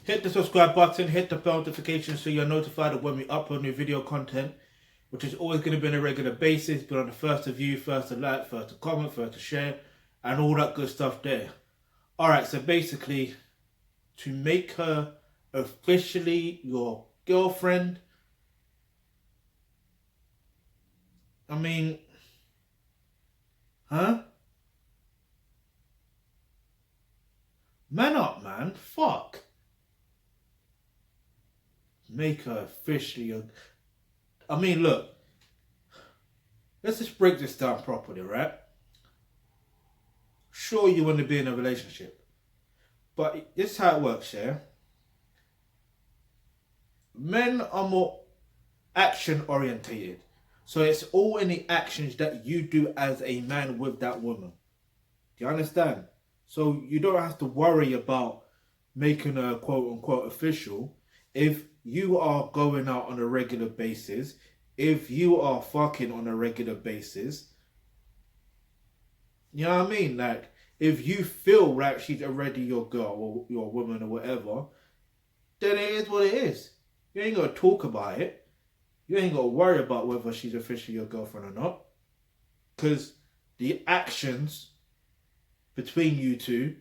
Hit the subscribe button, hit the bell notification so you're notified of when we upload new video content, which is always going to be on a regular basis, but on the first to view, first to like, first to comment, first to share, and all that good stuff there. Alright, so basically, to make her officially your girlfriend, I mean, huh? Man up, man. Fuck. Make her officially your... I mean, look. Let's just break this down properly, right? Sure, you want to be in a relationship. But this is how it works, yeah? Men are more action orientated. So it's all in the actions that you do as a man with that woman. Do you understand? So you don't have to worry about making her quote unquote official if you are going out on a regular basis, if you are fucking on a regular basis. You know what I mean? Like, if you feel like she's already your girl or your woman or whatever, then it is what it is. You ain't got to talk about it. You ain't got to worry about whether she's officially your girlfriend or not. Because the actions between you two,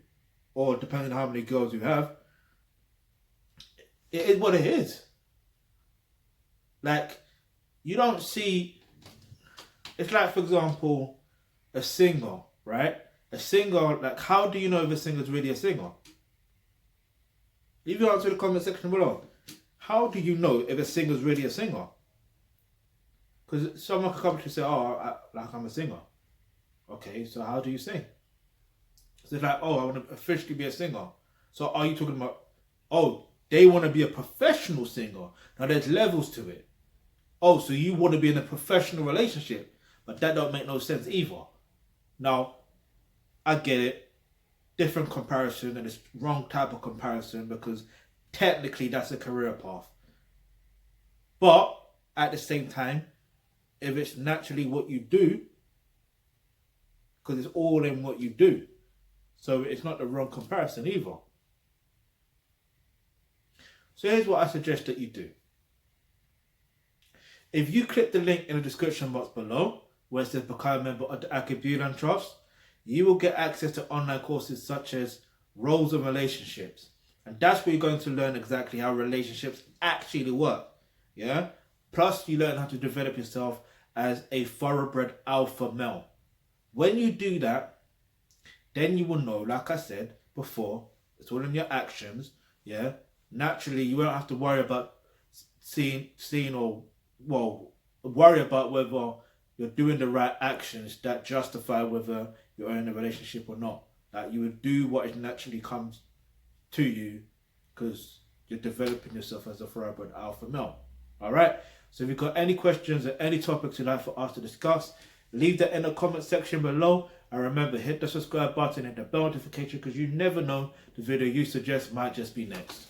or depending on how many girls you have, it is what it is. Like, you don't see... It's like, for example, a singer, right? A singer, like, how do you know if a singer's really a singer? Leave your answer in the comment section below. How do you know if a singer's really a singer? Because someone could come to you and say, oh, I'm a singer. Okay, so how do you sing? So it's like, oh, I want to officially be a singer. So are you talking about, oh, they want to be a professional singer? Now there's levels to it. Oh, so you want to be in a professional relationship, but that don't make no sense either. Now, I get it. Different comparison, and it's wrong type of comparison because technically that's a career path. But at the same time, if it's naturally what you do, because it's all in what you do, so it's not the wrong comparison either. So here's what I suggest that you do. If you click the link in the description box below, where it says become a member of the Akibulan Trust, you will get access to online courses such as Roles and Relationships. And that's where you're going to learn exactly how relationships actually work. Yeah? Plus, you learn how to develop yourself as a thoroughbred alpha male. When you do that, then you will know, like I said before, it's all in your actions. Yeah? Naturally, you won't have to worry about seeing or, well, worry about whether you're doing the right actions that justify whether you're in a relationship or not. Like, you would do what naturally comes to you because you're developing yourself as a thoroughbred alpha male. Alright? So if you've got any questions or any topics you'd like for us to discuss, leave that in the comment section below. And remember, hit the subscribe button and the bell notification because you never know, the video you suggest might just be next.